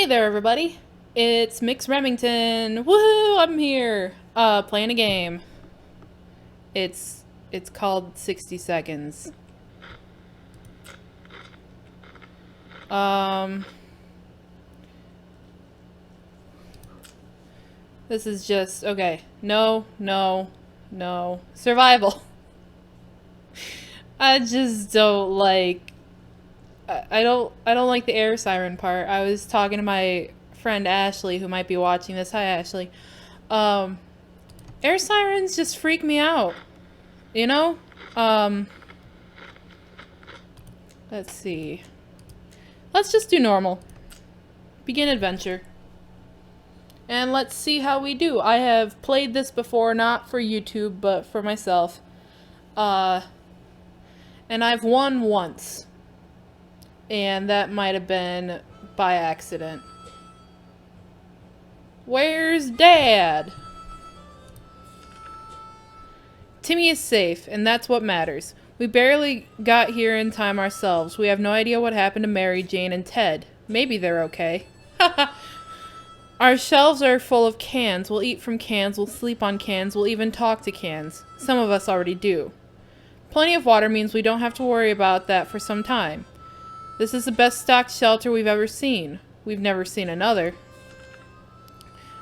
Hey there, everybody. It's Mix Remington. Woohoo! I'm here. Playing a game. It's called 60 Seconds. This is just okay. No. Survival. I just don't like. I don't like the air siren part. I was talking to my friend Ashley, who might be watching this. Hi, Ashley. Air sirens just freak me out. You know? Let's see. Let's just do normal. Begin adventure. And let's see how we do. I have played this before, not for YouTube, but for myself. And I've won once. And that might have been by accident. Where's Dad? Timmy is safe, and that's what matters. We barely got here in time ourselves. We have no idea what happened to Mary, Jane, and Ted. Maybe they're okay. Our shelves are full of cans. We'll eat from cans, we'll sleep on cans, we'll even talk to cans. Some of us already do. Plenty of water means we don't have to worry about that for some time. This is the best stocked shelter we've ever seen. We've never seen another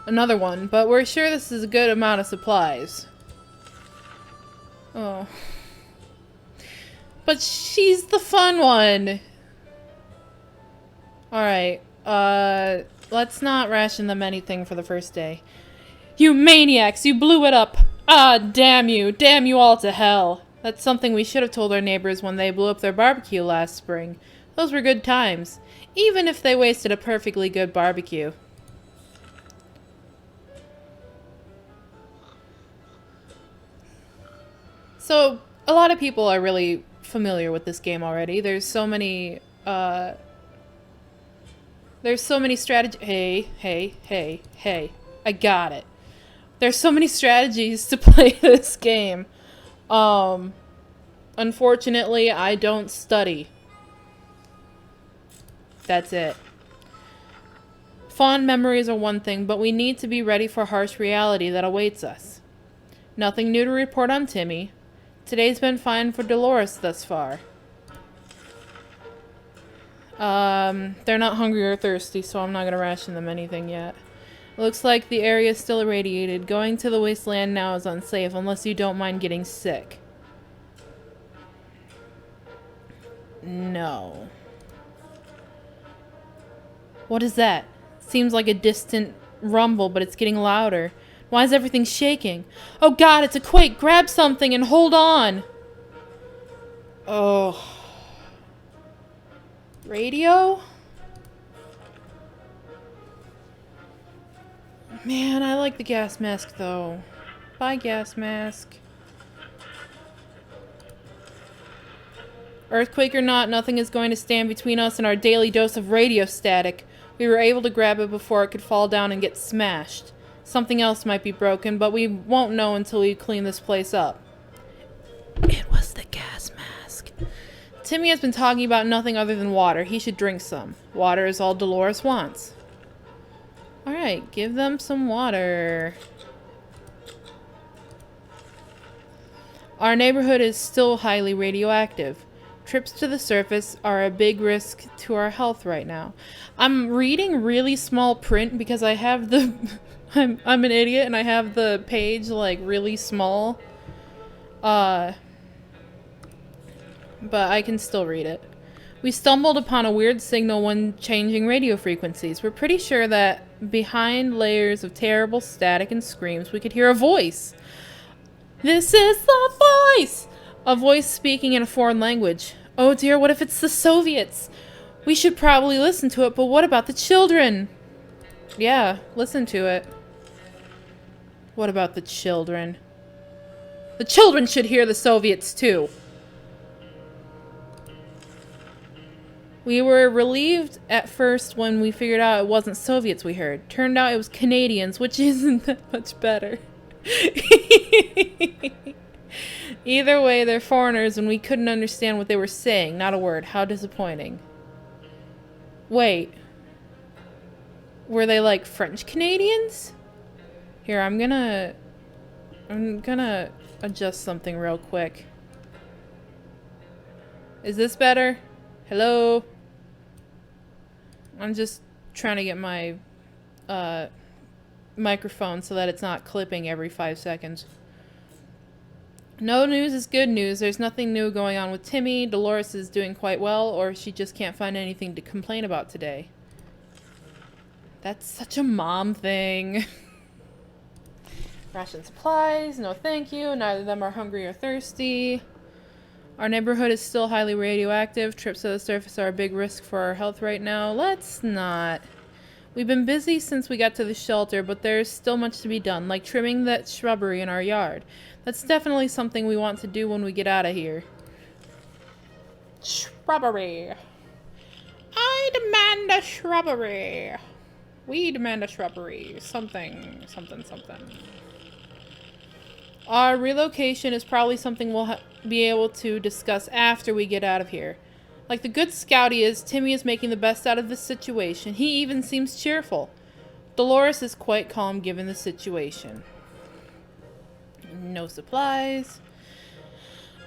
one, but we're sure this is a good amount of supplies. Oh. But she's the fun one. Alright, let's not ration them anything for the first day. You maniacs, you blew it up! Ah, damn you all to hell! That's something we should have told our neighbors when they blew up their barbecue last spring. Those were good times, even if they wasted a perfectly good barbecue. So, a lot of people are really familiar with this game already. There's so many strategies. Hey. I got it. There's so many strategies to play this game. Unfortunately, I don't study. That's it. Fond memories are one thing, but we need to be ready for harsh reality that awaits us. Nothing new to report on Timmy. Today's been fine for Dolores thus far. They're not hungry or thirsty, so I'm not gonna ration them anything yet. Looks like the area is still irradiated. Going to the wasteland now is unsafe, unless you don't mind getting sick. No. What is that? Seems like a distant rumble, but it's getting louder. Why is everything shaking? Oh god, it's a quake! Grab something and hold on! Oh. Radio? Man, I like the gas mask though. Bye, gas mask. Earthquake or not, nothing is going to stand between us and our daily dose of radio static. We were able to grab it before it could fall down and get smashed. Something else might be broken, but we won't know until we clean this place up. It was the gas mask. Timmy has been talking about nothing other than water. He should drink some. Water is all Dolores wants. Alright, give them some water. Our neighborhood is still highly radioactive. Trips to the surface are a big risk to our health right now. I'm reading really small print because I have the... I'm an idiot and I have the page, like, really small. But I can still read it. We stumbled upon a weird signal when changing radio frequencies. We're pretty sure that behind layers of terrible static and screams, we could hear a voice. This is the voice! A voice speaking in a foreign language. Oh dear, what if it's the Soviets? We should probably listen to it, but what about the children? Yeah, listen to it. What about the children? The children should hear the Soviets too. We were relieved at first when we figured out it wasn't Soviets we heard. Turned out it was Canadians, which isn't that much better. Either way, they're foreigners and we couldn't understand what they were saying. Not a word. How disappointing. Wait. Were they like French Canadians? Here, I'm gonna adjust something real quick. Is this better? Hello? I'm just trying to get my microphone so that it's not clipping every 5 seconds. No news is good news. There's nothing new going on with Timmy. Dolores is doing quite well, or she just can't find anything to complain about today. That's such a mom thing. Ration supplies, no thank you. Neither of them are hungry or thirsty. Our neighborhood is still highly radioactive. Trips to the surface are a big risk for our health right now. Let's not. We've been busy since we got to the shelter, but there's still much to be done, like trimming that shrubbery in our yard. That's definitely something we want to do when we get out of here. Shrubbery. I demand a shrubbery. We demand a shrubbery. Something. Our relocation is probably something we'll be able to discuss after we get out of here. Like the good scout he is, Timmy is making the best out of the situation. He even seems cheerful. Dolores is quite calm given the situation. No supplies.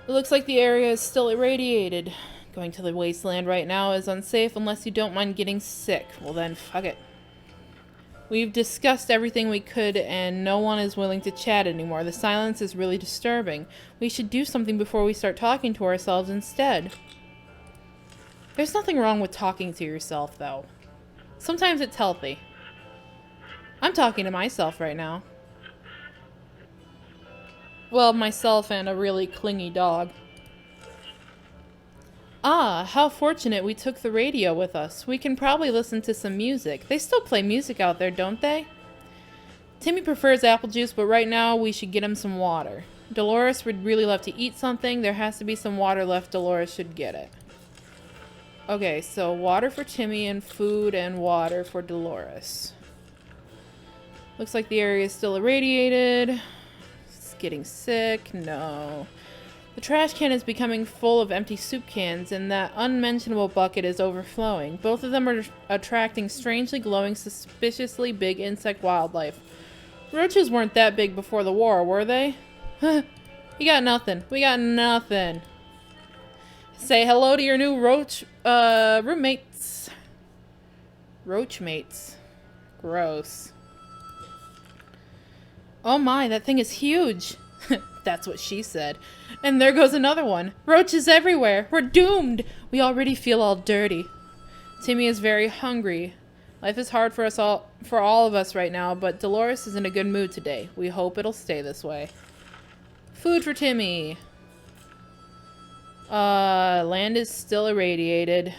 It looks like the area is still irradiated. Going to the wasteland right now is unsafe unless you don't mind getting sick. Well then, fuck it. We've discussed everything we could and no one is willing to chat anymore. The silence is really disturbing. We should do something before we start talking to ourselves instead. There's nothing wrong with talking to yourself, though. Sometimes it's healthy. I'm talking to myself right now. Well, myself and a really clingy dog. Ah, how fortunate we took the radio with us. We can probably listen to some music. They still play music out there, don't they? Timmy prefers apple juice, but right now we should get him some water. Dolores would really love to eat something. There has to be some water left. Dolores should get it. Okay, so water for Timmy and food and water for Dolores. Looks like the area is still irradiated. It's getting sick. No. The trash can is becoming full of empty soup cans, and that unmentionable bucket is overflowing. Both of them are attracting strangely glowing, suspiciously big insect wildlife. Roaches weren't that big before the war, were they? We got nothing. We got nothing. Say hello to your new roommates. Roachmates. Gross. Oh my, that thing is huge. That's what she said. And there goes another one. Roaches everywhere. We're doomed. We already feel all dirty. Timmy is very hungry. Life is hard for all of us right now, but Dolores is in a good mood today. We hope it'll stay this way. Food for Timmy. Land is still irradiated.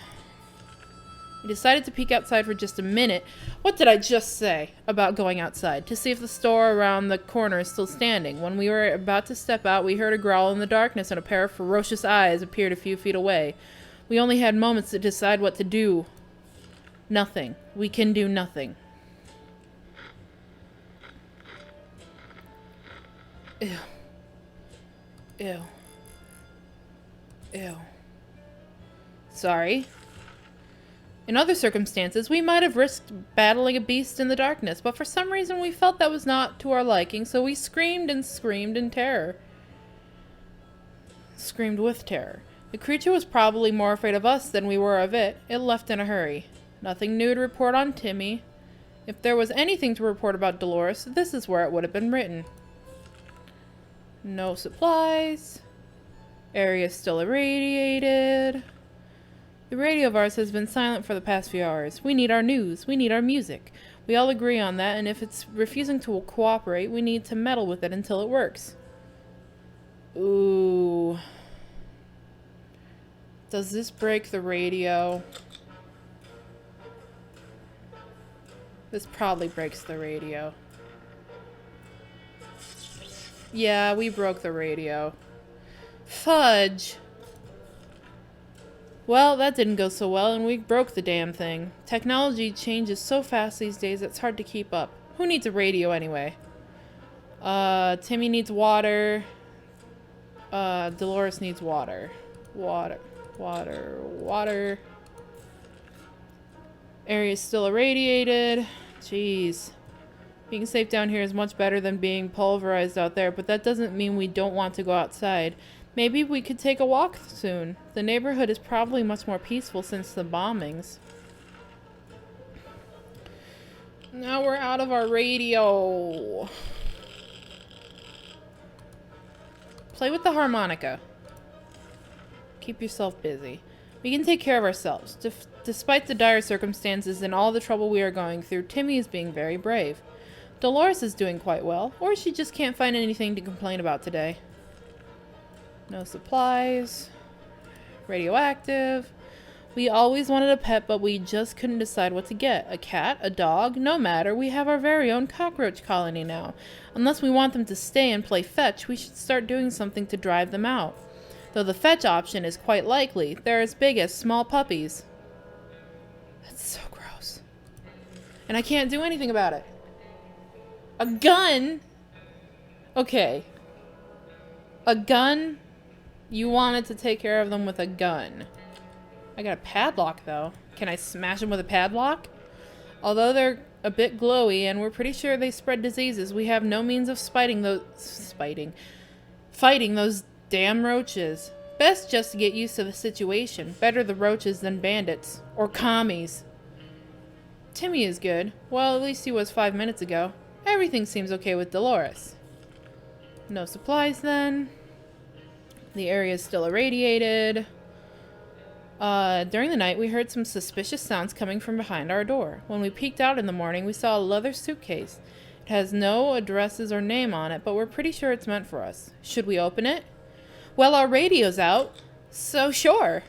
We decided to peek outside for just a minute. What did I just say about going outside? To see if the store around the corner is still standing. When we were about to step out, we heard a growl in the darkness and a pair of ferocious eyes appeared a few feet away. We only had moments to decide what to do. Nothing. We can do nothing. Ew. Ew. Ew. Sorry. In other circumstances, we might have risked battling a beast in the darkness, but for some reason we felt that was not to our liking, so we screamed and screamed in terror. Screamed with terror. The creature was probably more afraid of us than we were of it. It left in a hurry. Nothing new to report on Timmy. If there was anything to report about Dolores, this is where it would have been written. No supplies. Area still irradiated. The radio of ours has been silent for the past few hours. We need our news. We need our music. We all agree on that, and if it's refusing to cooperate, we need to meddle with it until it works. Ooh. Does this break the radio? This probably breaks the radio. Yeah, we broke the radio. Fudge! Well, that didn't go so well, and we broke the damn thing. Technology changes so fast these days, it's hard to keep up. Who needs a radio anyway? Timmy needs water. Dolores needs water. Water. Area is still irradiated. Jeez. Being safe down here is much better than being pulverized out there, but that doesn't mean we don't want to go outside. Maybe we could take a walk soon. The neighborhood is probably much more peaceful since the bombings. Now we're out of our radio. Play with the harmonica. Keep yourself busy. We can take care of ourselves. Despite the dire circumstances and all the trouble we are going through, Timmy is being very brave. Dolores is doing quite well, or she just can't find anything to complain about today. No supplies. Radioactive. We always wanted a pet, but we just couldn't decide what to get. A cat? A dog? No matter. We have our very own cockroach colony now. Unless we want them to stay and play fetch, we should start doing something to drive them out. Though the fetch option is quite likely. They're as big as small puppies. That's so gross. And I can't do anything about it. A gun? Okay. A gun? You wanted to take care of them with a gun. I got a padlock, though. Can I smash them with a padlock? Although they're a bit glowy and we're pretty sure they spread diseases, we have no means of fighting those damn roaches. Best just to get used to the situation. Better the roaches than bandits. Or commies. Timmy is good. Well, at least he was 5 minutes ago. Everything seems okay with Dolores. No supplies, then. The area is still irradiated. During the night, we heard some suspicious sounds coming from behind our door. When we peeked out in the morning, we saw a leather suitcase. It has no addresses or name on it, but we're pretty sure it's meant for us. Should we open it? Well, our radio's out, so sure.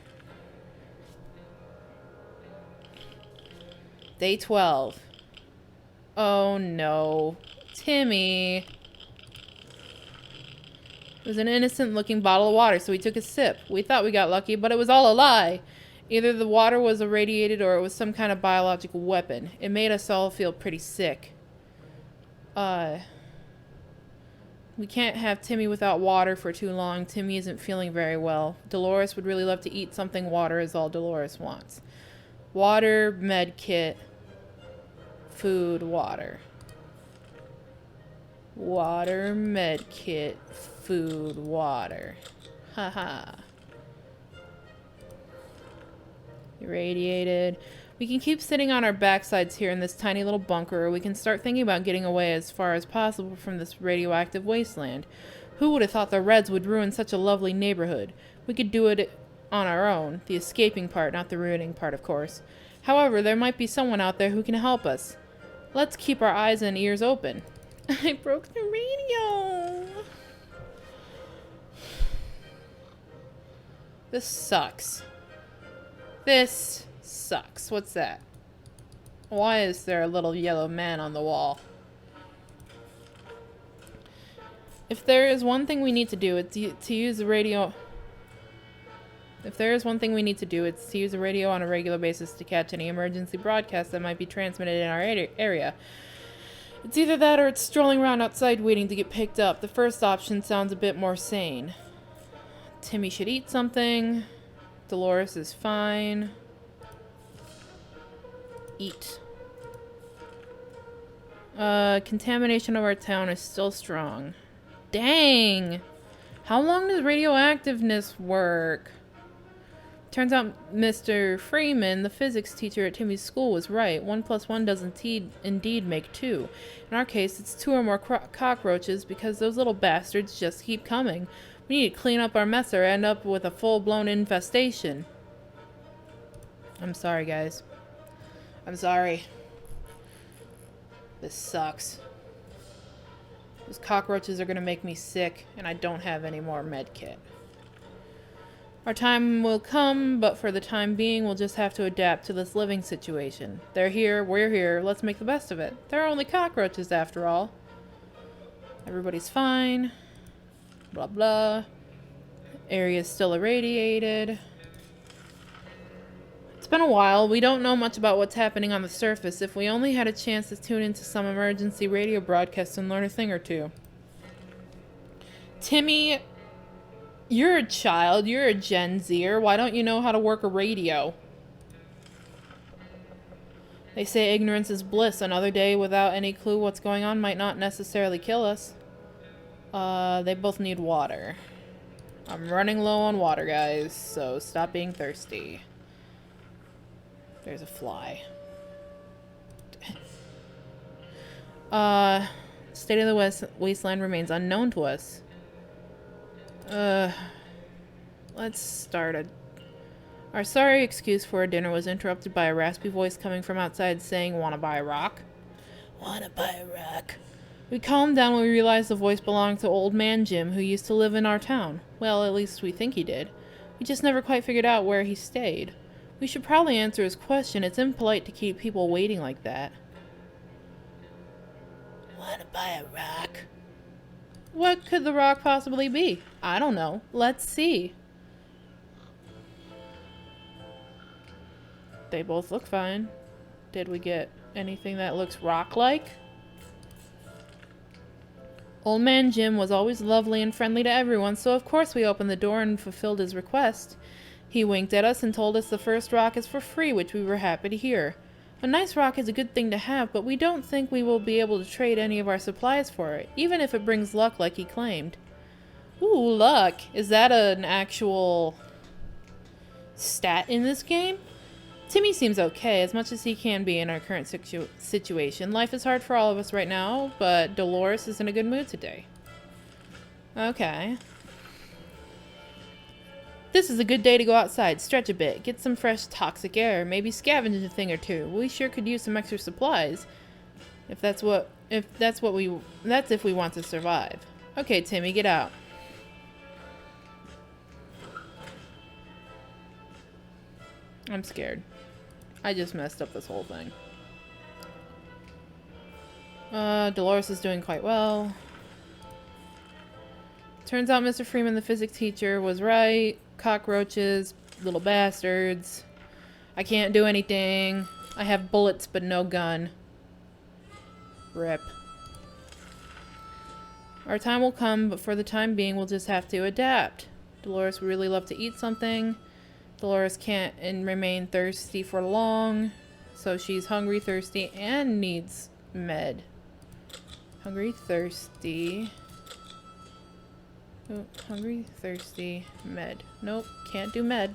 Day 12. Oh no. Timmy. It was an innocent-looking bottle of water, so we took a sip. We thought we got lucky, but it was all a lie. Either the water was irradiated or it was some kind of biological weapon. It made us all feel pretty sick. We can't have Timmy without water for too long. Timmy isn't feeling very well. Dolores would really love to eat something. Water is all Dolores wants. Water, med kit, food, water. Water, med kit, food, water. Haha. Irradiated. We can keep sitting on our backsides here in this tiny little bunker, or we can start thinking about getting away as far as possible from this radioactive wasteland. Who would have thought the Reds would ruin such a lovely neighborhood? We could do it on our own. The escaping part, not the ruining part, of course. However, there might be someone out there who can help us. Let's keep our eyes and ears open. I broke the radio. This sucks. This sucks. What's that? Why is there a little yellow man on the wall? If there is one thing we need to do, it's to use the radio. If there is one thing we need to do, it's to use the radio on a regular basis to catch any emergency broadcasts that might be transmitted in our area. It's either that or it's strolling around outside waiting to get picked up. The first option sounds a bit more sane. Timmy should eat something. Dolores is fine. Eat. Contamination of our town is still strong. Dang! How long does radioactiveness work? Turns out Mr. Freeman, the physics teacher at Timmy's school, was right. 1 + 1 does indeed make 2. In our case, it's 2 or more cockroaches because those little bastards just keep coming. We need to clean up our mess or end up with a full-blown infestation. I'm sorry, guys. I'm sorry. This sucks. Those cockroaches are gonna make me sick, and I don't have any more med kit. Our time will come, but for the time being, we'll just have to adapt to this living situation. They're here, we're here, let's make the best of it. They're only cockroaches, after all. Everybody's fine. Blah, blah. Area's still irradiated. It's been a while. We don't know much about what's happening on the surface. If we only had a chance to tune into some emergency radio broadcasts and learn a thing or two. Timmy, you're a child. You're a Gen Zer. Why don't you know how to work a radio? They say ignorance is bliss. Another day without any clue what's going on might not necessarily kill us. They both need water. I'm running low on water, guys, so stop being thirsty. There's a fly. State of the wasteland remains unknown to us. Let's start Our sorry excuse for our dinner was interrupted by a raspy voice coming from outside saying, "Wanna buy a rock?" "Wanna buy a rock?" We calmed down when we realized the voice belonged to Old Man Jim, who used to live in our town. Well, at least we think he did. We just never quite figured out where he stayed. We should probably answer his question. It's impolite to keep people waiting like that. "Wanna buy a rock?" What could the rock possibly be? I don't know. Let's see. They both look fine. Did we get anything that looks rock-like? Old Man Jim was always lovely and friendly to everyone, so of course we opened the door and fulfilled his request. He winked at us and told us the first rock is for free, which we were happy to hear. A nice rock is a good thing to have, but we don't think we will be able to trade any of our supplies for it, even if it brings luck like he claimed. Ooh, luck. Is that an actual stat in this game? Timmy seems okay, as much as he can be in our current situation. Life is hard for all of us right now, but Dolores is in a good mood today. Okay. This is a good day to go outside, stretch a bit, get some fresh toxic air, maybe scavenge a thing or two. We sure could use some extra supplies. That's if we want to survive. Okay, Timmy, get out. I'm scared. I just messed up this whole thing. Dolores is doing quite well. Turns out Mr. Freeman, the physics teacher, was right. Cockroaches, little bastards. I can't do anything. I have bullets but no gun. Rip. Our time will come, but for the time being, we'll just have to adapt. Dolores would really love to eat something. Dolores can't remain thirsty for long, so she's hungry, thirsty, and needs med. Hungry, thirsty. Oh, hungry, thirsty, med. Nope, can't do med.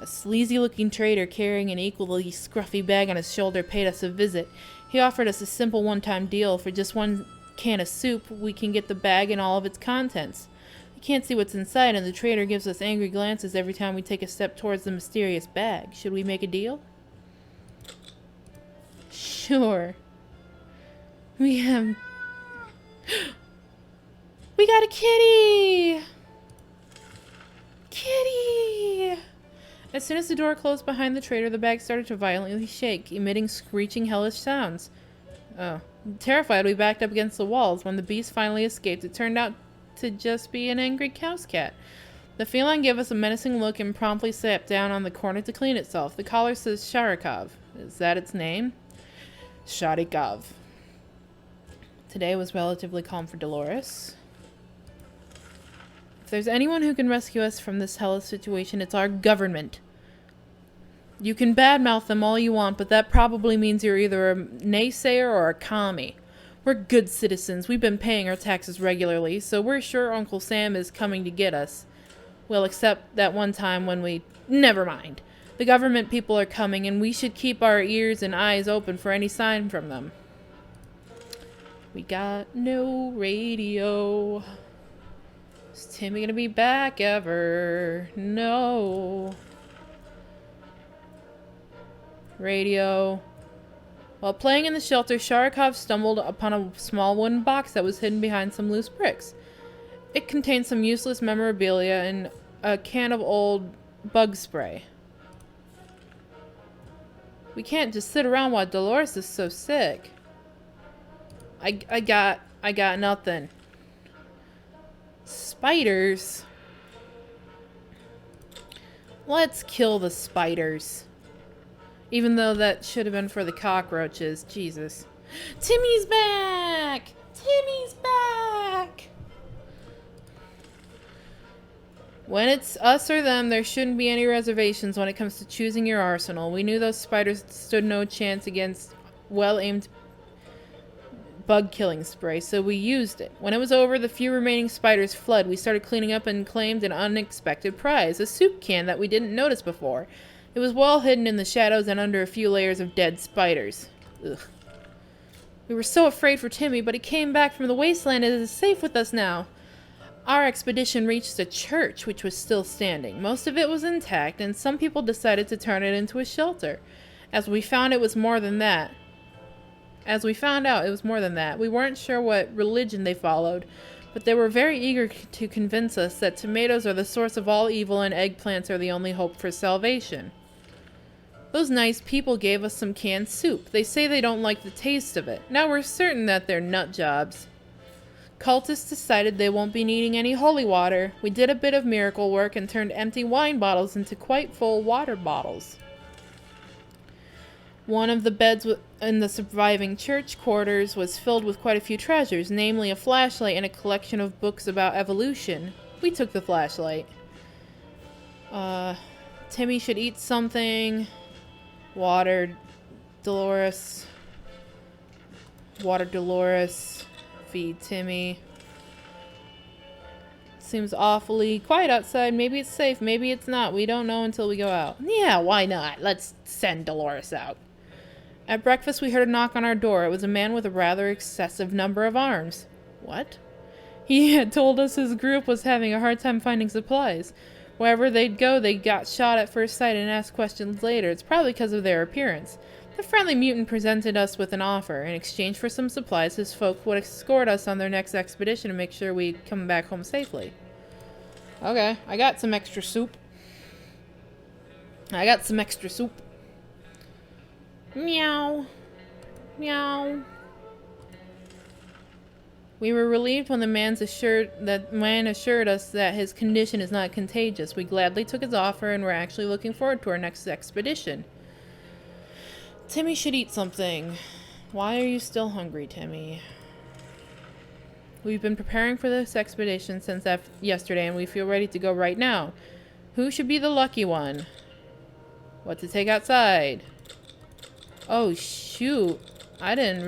A sleazy-looking trader carrying an equally scruffy bag on his shoulder paid us a visit. He offered us a simple one-time deal. For just one can of soup, we can get the bag and all of its contents. We can't see what's inside, and the trader gives us angry glances every time we take a step towards the mysterious bag. Should we make a deal? Sure. We got a kitty! Kitty! As soon as the door closed behind the trader, the bag started to violently shake, emitting screeching, hellish sounds. Oh. Terrified, we backed up against the walls. When the beast finally escaped, it turned out to just be an angry cow's cat. The feline gave us a menacing look and promptly sat down on the corner to clean itself. The collar says Sharikov. Is that its name? Sharikov. Today was relatively calm for Dolores. If there's anyone who can rescue us from this hellish situation, it's our government. You can badmouth them all you want, but that probably means you're either a naysayer or a commie. We're good citizens. We've been paying our taxes regularly, so we're sure Uncle Sam is coming to get us. Well, except that one time when we... Never mind. The government people are coming, and we should keep our ears and eyes open for any sign from them. We got no radio. Is Timmy gonna be back ever? No. Radio. While playing in the shelter, Sharikov stumbled upon a small wooden box that was hidden behind some loose bricks. It contained some useless memorabilia and a can of old bug spray. We can't just sit around while Dolores is so sick. I got nothing. Spiders? Let's kill the spiders. Even though that should have been for the cockroaches. Jesus. Timmy's back! Timmy's back! When it's us or them, there shouldn't be any reservations when it comes to choosing your arsenal. We knew those spiders stood no chance against well-aimed bug-killing spray, so we used it. When it was over, the few remaining spiders fled. We started cleaning up and claimed an unexpected prize, a soup can that we didn't notice before. It was well hidden in the shadows and under a few layers of dead spiders. Ugh. We were so afraid for Timmy, but he came back from the wasteland and is safe with us now. Our expedition reached a church, which was still standing. Most of it was intact, and some people decided to turn it into a shelter. As we found out, it was more than that. We weren't sure what religion they followed, but they were very eager to convince us that tomatoes are the source of all evil and eggplants are the only hope for salvation. Those nice people gave us some canned soup. They say they don't like the taste of it. Now we're certain that they're nut jobs. Cultists decided they won't be needing any holy water. We did a bit of miracle work and turned empty wine bottles into quite full water bottles. One of the beds in the surviving church quarters was filled with quite a few treasures, namely a flashlight and a collection of books about evolution. We took the flashlight. Timmy should eat something. Water Dolores. Feed Timmy. Seems awfully quiet outside. Maybe it's safe, maybe it's not. We don't know until we go out. Yeah, why not? Let's send Dolores out. At breakfast, we heard a knock on our door. It was a man with a rather excessive number of arms. What? He had told us his group was having a hard time finding supplies. Wherever they'd go, they got shot at first sight and asked questions later. It's probably because of their appearance. The friendly mutant presented us with an offer. In exchange for some supplies, his folk would escort us on their next expedition and make sure we'd come back home safely. Okay, I got some extra soup. Meow. Meow. We were relieved when the man assured us that his condition is not contagious. We gladly took his offer and we're actually looking forward to our next expedition. Timmy should eat something. Why are you still hungry, Timmy? We've been preparing for this expedition since yesterday and we feel ready to go right now. Who should be the lucky one? What to take outside? Oh, shoot. I'm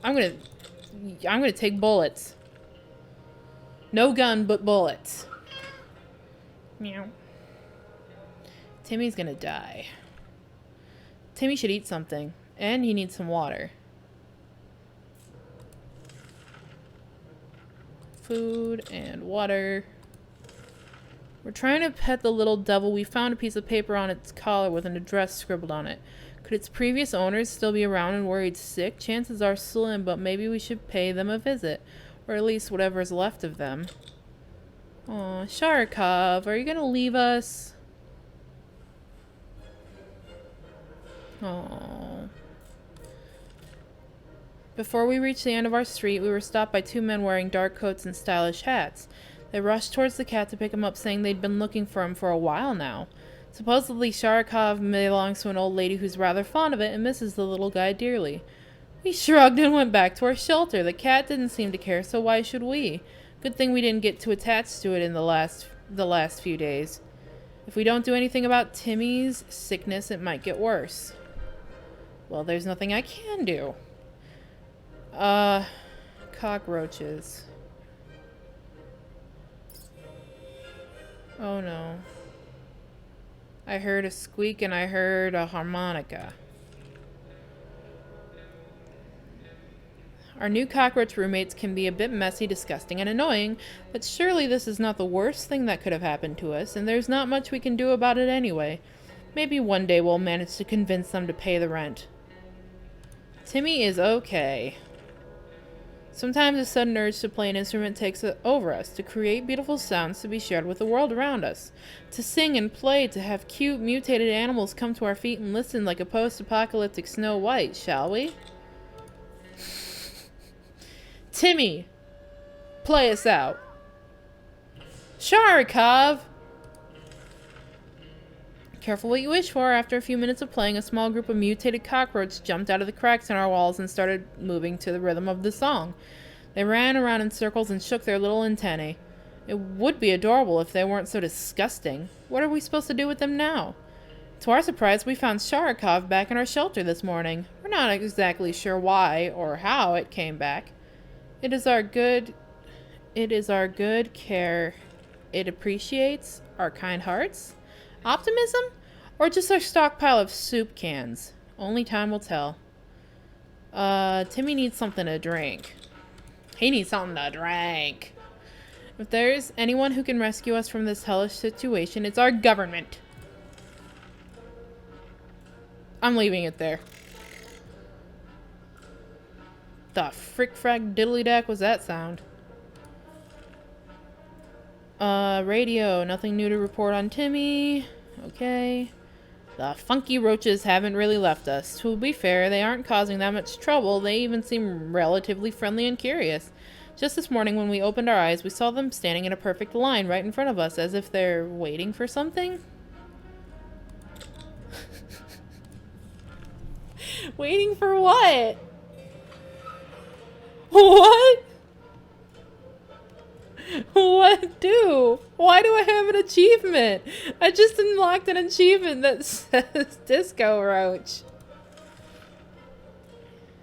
gonna take bullets. No gun, but bullets. Meow. Timmy's gonna die. Timmy should eat something. And he needs some water. Food and water. We're trying to pet the little devil. We found a piece of paper on its collar with an address scribbled on it. Could its previous owners still be around and worried sick? Chances are slim, but maybe we should pay them a visit. Or at least whatever's left of them. Aw, Sharikov, are you gonna leave us? Aww. Before we reached the end of our street, we were stopped by two men wearing dark coats and stylish hats. They rushed towards the cat to pick him up, saying they'd been looking for him for a while now. Supposedly, Sharikov belongs to an old lady who's rather fond of it and misses the little guy dearly. We shrugged and went back to our shelter. The cat didn't seem to care, so why should we? Good thing we didn't get too attached to it in the last few days. If we don't do anything about Timmy's sickness, it might get worse. Well, there's nothing I can do. Cockroaches. Oh no. I heard a squeak and I heard a harmonica. Our new cockroach roommates can be a bit messy, disgusting, and annoying, but surely this is not the worst thing that could have happened to us, and there's not much we can do about it anyway. Maybe one day we'll manage to convince them to pay the rent. Timmy is okay. Sometimes a sudden urge to play an instrument takes over us, to create beautiful sounds to be shared with the world around us, to sing and play, to have cute, mutated animals come to our feet and listen like a post-apocalyptic Snow White, shall we? Timmy, play us out. Sharikov! Careful what you wish for. After a few minutes of playing, a small group of mutated cockroaches jumped out of the cracks in our walls and started moving to the rhythm of the song. They ran around in circles and shook their little antennae. It would be adorable if they weren't so disgusting. What are we supposed to do with them now? To our surprise, we found Sharikov back in our shelter this morning. We're not exactly sure why or how it came back. It is our good care. It appreciates our kind hearts? Optimism? Or just our stockpile of soup cans? Only time will tell. Timmy needs something to drink. He needs something to drink. If there's anyone who can rescue us from this hellish situation, it's our government. I'm leaving it there. The frick-frack diddly-dack was that sound? Radio. Nothing new to report on Timmy. Okay. The funky roaches haven't really left us. To be fair, they aren't causing that much trouble. They even seem relatively friendly and curious. Just this morning when we opened our eyes, we saw them standing in a perfect line right in front of us, as if they're waiting for something. Waiting for what? What? What do? Why do I have an achievement? I just unlocked an achievement that says Disco Roach.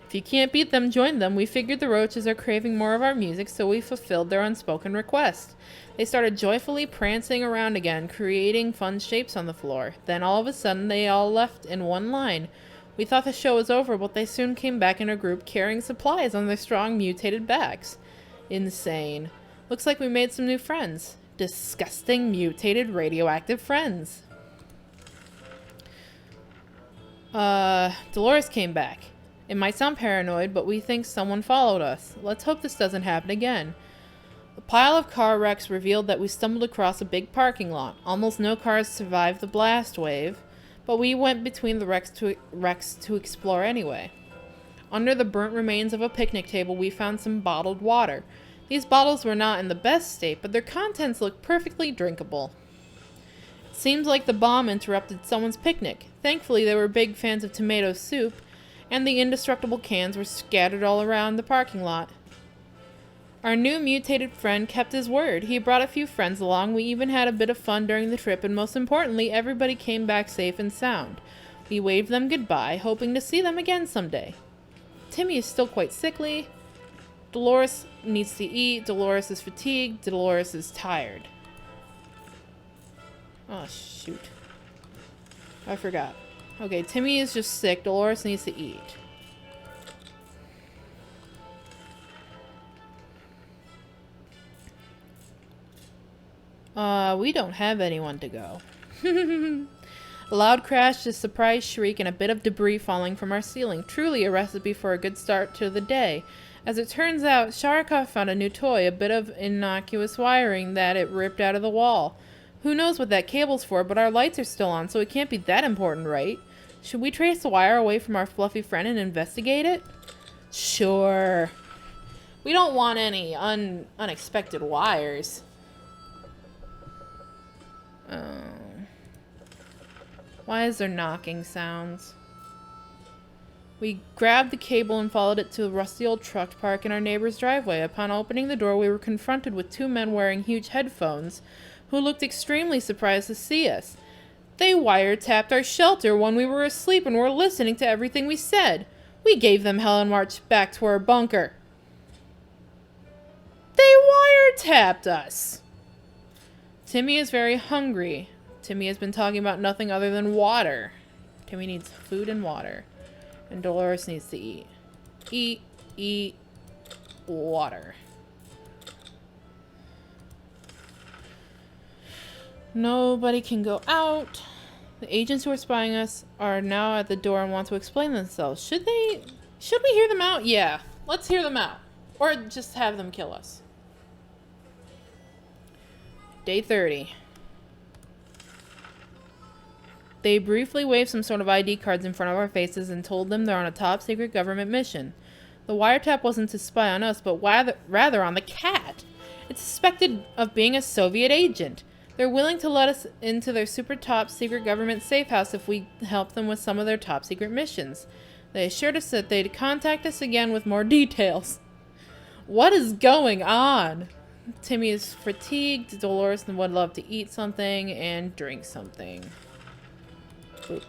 If you can't beat them, join them. We figured the roaches are craving more of our music, so we fulfilled their unspoken request. They started joyfully prancing around again, creating fun shapes on the floor. Then all of a sudden, they all left in one line. We thought the show was over, but they soon came back in a group carrying supplies on their strong, mutated backs. Insane. Looks like we made some new friends. Disgusting, mutated, radioactive friends. Dolores came back. It might sound paranoid, but we think someone followed us. Let's hope this doesn't happen again. A pile of car wrecks revealed that we stumbled across a big parking lot. Almost no cars survived the blast wave, but we went between the wrecks to explore anyway. Under the burnt remains of a picnic table, we found some bottled water. These bottles were not in the best state, but their contents looked perfectly drinkable. It seems like the bomb interrupted someone's picnic. Thankfully, they were big fans of tomato soup, and the indestructible cans were scattered all around the parking lot. Our new mutated friend kept his word. He brought a few friends along. We even had a bit of fun during the trip, and most importantly, everybody came back safe and sound. We waved them goodbye, hoping to see them again someday. Timmy is still quite sickly. Dolores needs to eat. Dolores is fatigued. Dolores is tired. Oh, shoot. I forgot. Okay, Timmy is just sick. Dolores needs to eat. We don't have anyone to go. A loud crash, a surprise shriek, and a bit of debris falling from our ceiling. Truly a recipe for a good start to the day. As it turns out, Sharikov found a new toy, a bit of innocuous wiring that it ripped out of the wall. Who knows what that cable's for, but our lights are still on, so it can't be that important, right? Should we trace the wire away from our fluffy friend and investigate it? Sure. We don't want any unexpected wires. Why is there knocking sounds? We grabbed the cable and followed it to a rusty old truck parked in our neighbor's driveway. Upon opening the door, we were confronted with two men wearing huge headphones who looked extremely surprised to see us. They wiretapped our shelter when we were asleep and were listening to everything we said. We gave them hell and marched back to our bunker. They wiretapped us! Timmy is very hungry. Timmy has been talking about nothing other than water. Timmy needs food and water. And Dolores needs to eat. Eat, water. Nobody can go out. The agents who are spying us are now at the door and want to explain themselves. Should we hear them out? Yeah, let's hear them out. Or just have them kill us. Day 30. They briefly waved some sort of ID cards in front of our faces and told them they're on a top secret government mission. The wiretap wasn't to spy on us, but rather on the cat. It's suspected of being a Soviet agent. They're willing to let us into their super top secret government safe house if we help them with some of their top secret missions. They assured us that they'd contact us again with more details. What is going on? Timmy is fatigued. Dolores would love to eat something and drink something. Oop.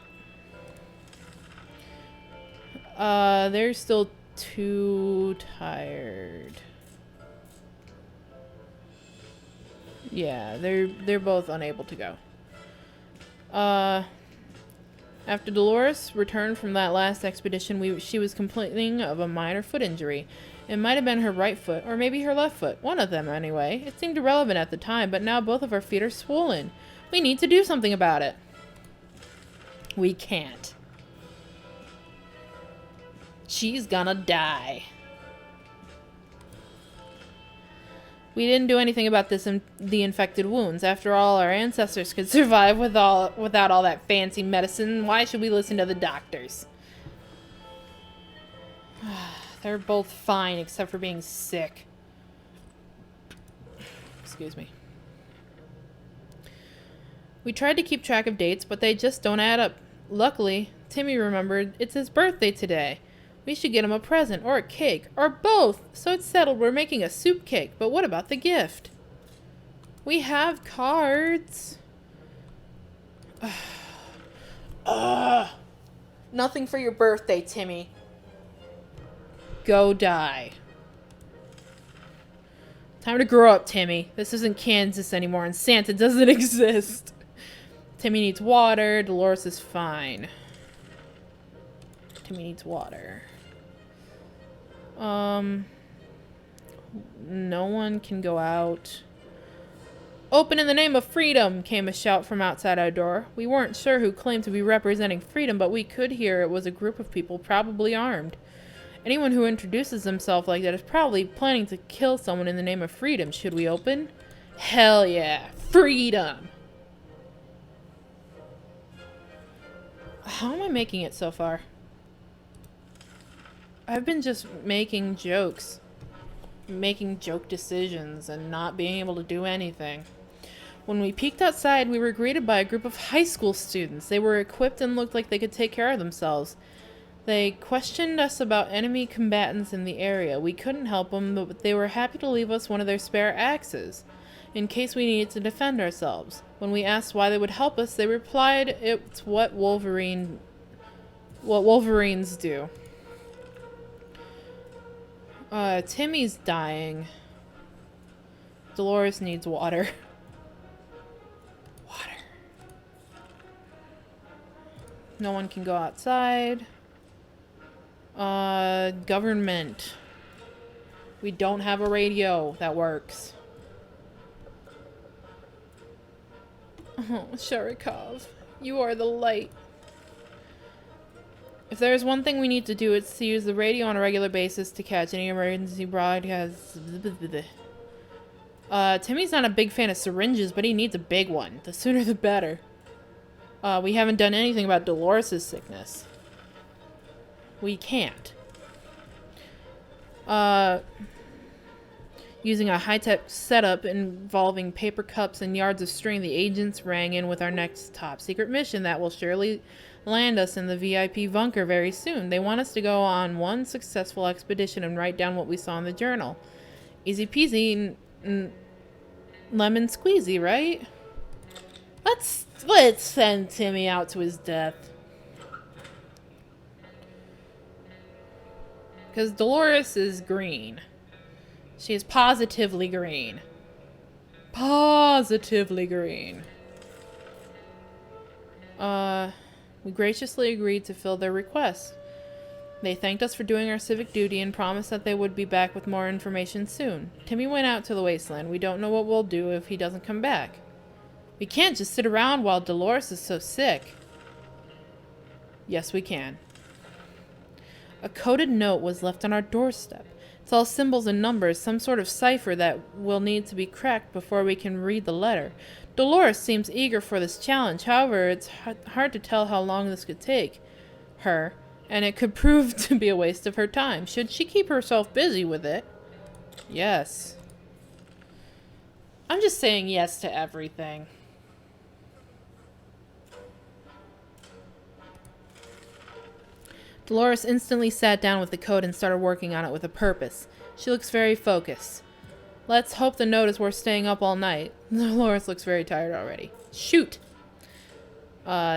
They're still too tired. Yeah, they're both unable to go. After Dolores returned from that last expedition, she was complaining of a minor foot injury. It might have been her right foot, or maybe her left foot. One of them, anyway. It seemed irrelevant at the time, but now both of our feet are swollen. We need to do something about it. We can't. She's gonna die. We didn't do anything about the infected wounds. After all, our ancestors could survive without all that fancy medicine. Why should we listen to the doctors? They're both fine, except for being sick. Excuse me. We tried to keep track of dates, but they just don't add up. Luckily, Timmy remembered it's his birthday today. We should get him a present, or a cake, or both. So it's settled, we're making a soup cake. But what about the gift? We have cards. Nothing for your birthday, Timmy. Go die. Time to grow up, Timmy. This isn't Kansas anymore, and Santa doesn't exist. Timmy needs water. Dolores is fine. Timmy needs water. No one can go out. Open in the name of freedom, came a shout from outside our door. We weren't sure who claimed to be representing freedom, but we could hear it was a group of people probably armed. Anyone who introduces himself like that is probably planning to kill someone in the name of freedom. Should we open? Hell yeah. Freedom! How am I making it so far? I've been just making jokes. Making joke decisions and not being able to do anything. When we peeked outside, we were greeted by a group of high school students. They were equipped and looked like they could take care of themselves. They questioned us about enemy combatants in the area. We couldn't help them, but they were happy to leave us one of their spare axes, in case we needed to defend ourselves. When we asked why they would help us, they replied it's what Wolverines do. Timmy's dying. Dolores needs water. Water. No one can go outside. Government. We don't have a radio that works. Oh, Sharikov, you are the light. If there's one thing we need to do, it's to use the radio on a regular basis to catch any emergency broadcasts. Timmy's not a big fan of syringes, but he needs a big one. The sooner the better. We haven't done anything about Dolores' sickness. We can't. Using a high-tech setup involving paper cups and yards of string, the agents rang in with our next top-secret mission that will surely land us in the VIP bunker very soon. They want us to go on one successful expedition and write down what we saw in the journal. Easy peasy, lemon squeezy, right? Let's send Timmy out to his death. Because Dolores is green. She is positively green. Positively green. We graciously agreed to fill their request. They thanked us for doing our civic duty and promised that they would be back with more information soon. Timmy went out to the wasteland. We don't know what we'll do if he doesn't come back. We can't just sit around while Dolores is so sick. Yes, we can. A coded note was left on our doorstep. It's all symbols and numbers, some sort of cipher that will need to be cracked before we can read the letter. Dolores seems eager for this challenge. However, it's hard to tell how long this could take her, and it could prove to be a waste of her time. Should she keep herself busy with it? Yes. I'm just saying yes to everything. Dolores instantly sat down with the code and started working on it with a purpose. She looks very focused. Let's hope the note is worth staying up all night. Dolores looks very tired already. Shoot!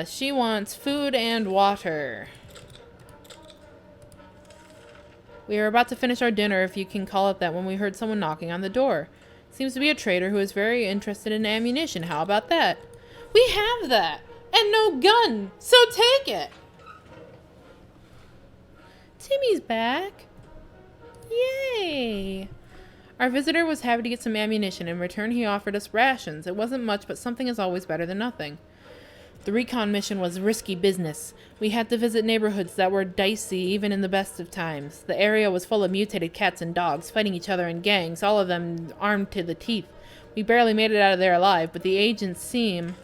She wants food and water. We are about to finish our dinner, if you can call it that, when we heard someone knocking on the door. Seems to be a trader who is very interested in ammunition. How about that? We have that! And no gun! So take it! Timmy's back. Yay! Our visitor was happy to get some ammunition. In return, he offered us rations. It wasn't much, but something is always better than nothing. The recon mission was risky business. We had to visit neighborhoods that were dicey even in the best of times. The area was full of mutated cats and dogs, fighting each other in gangs, all of them armed to the teeth. We barely made it out of there alive, but the agents seem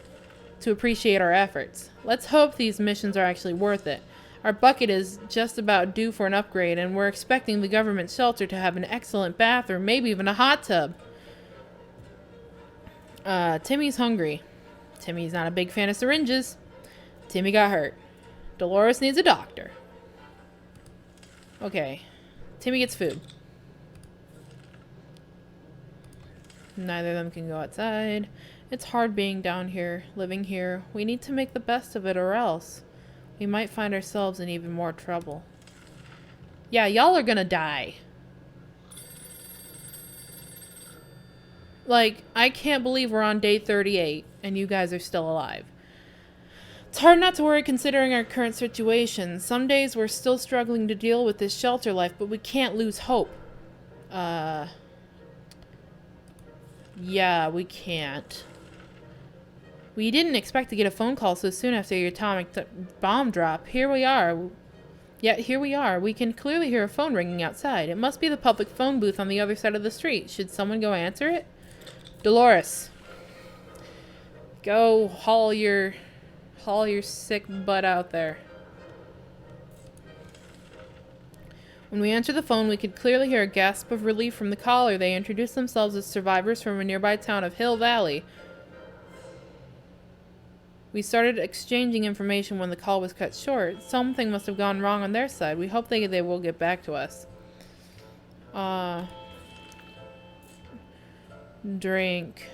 to appreciate our efforts. Let's hope these missions are actually worth it. Our bucket is just about due for an upgrade, and we're expecting the government shelter to have an excellent bathroom, maybe even a hot tub. Timmy's hungry. Timmy's not a big fan of syringes. Timmy got hurt. Dolores needs a doctor. Okay. Timmy gets food. Neither of them can go outside. It's hard being down here, living here. We need to make the best of it, or else we might find ourselves in even more trouble. Yeah, y'all are gonna die. Like, I can't believe we're on day 38 and you guys are still alive. It's hard not to worry considering our current situation. Some days we're still struggling to deal with this shelter life, but we can't lose hope. Yeah, we can't. We didn't expect to get a phone call so soon after your atomic bomb drop. Here we are. Yet here we are. We can clearly hear a phone ringing outside. It must be the public phone booth on the other side of the street. Should someone go answer it? Dolores. Go haul your sick butt out there. When we answered the phone, we could clearly hear a gasp of relief from the caller. They introduced themselves as survivors from a nearby town of Hill Valley. We started exchanging information when the call was cut short. Something must have gone wrong on their side. We hope they will get back to us. Drink.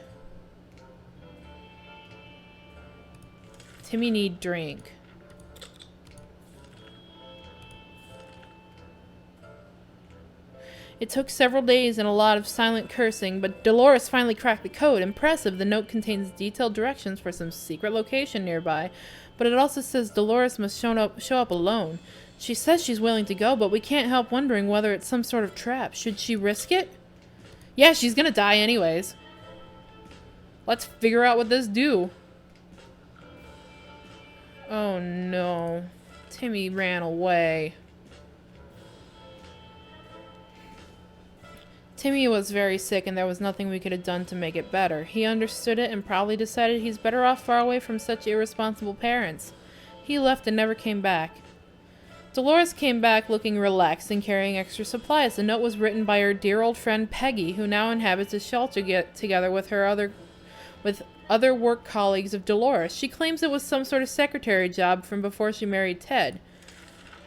Timmy need drink. It took several days and a lot of silent cursing, but Dolores finally cracked the code. Impressive. The note contains detailed directions for some secret location nearby, but it also says Dolores must show up alone. She says she's willing to go, but we can't help wondering whether it's some sort of trap. Should she risk it? Yeah, she's gonna die anyways. Let's figure out what this do. Oh no. Timmy ran away. Timmy was very sick and there was nothing we could have done to make it better. He understood it and probably decided he's better off far away from such irresponsible parents. He left and never came back. Dolores came back looking relaxed and carrying extra supplies. The note was written by her dear old friend Peggy, who now inhabits a shelter together with other work colleagues of Dolores. She claims it was some sort of secretary job from before she married Ted.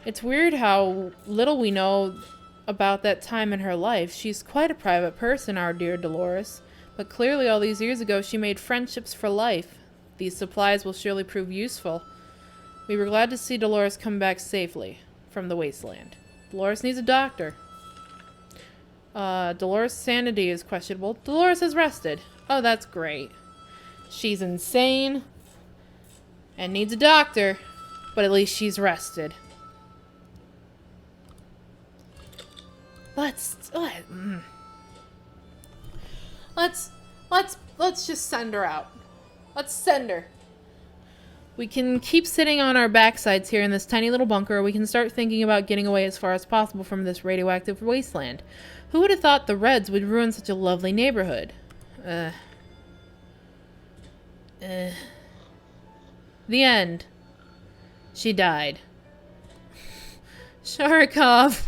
It's weird how little we know about that time in her life. She's quite a private person, our dear Dolores. But clearly all these years ago she made friendships for life. These supplies will surely prove useful. We were glad to see Dolores come back safely from the wasteland. Dolores needs a doctor. Dolores' sanity is questionable. Dolores is rested. Oh, that's great. She's insane and needs a doctor, but at least she's rested. Let's just send her out. Let's send her. We can keep sitting on our backsides here in this tiny little bunker, or we can start thinking about getting away as far as possible from this radioactive wasteland. Who would have thought the Reds would ruin such a lovely neighborhood? The end. She died. Sharikov.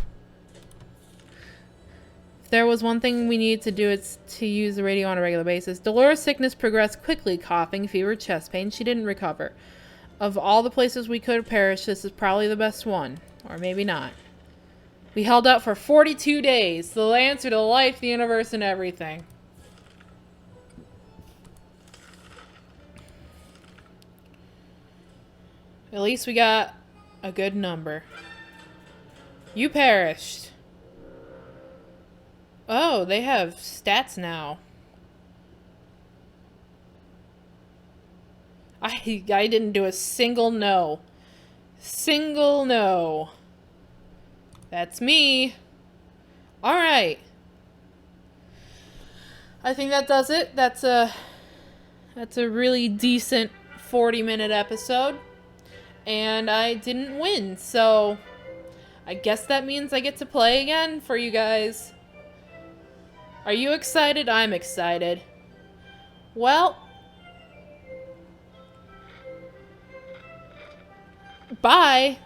If there was one thing we need to do, it's to use the radio on a regular basis. Dolores' sickness progressed quickly. Coughing, fever, chest pain. She didn't recover. Of all the places we could have perished, this is probably the best one. Or maybe not. We held out for 42 days. The answer to life, the universe, and everything. At least we got a good number. You perished. Oh, they have stats now. I didn't do a single no. Single no. That's me. Alright. I think that does it. That's a really decent 40-minute episode. And I didn't win, so I guess that means I get to play again for you guys. Are you excited? I'm excited. Well, bye.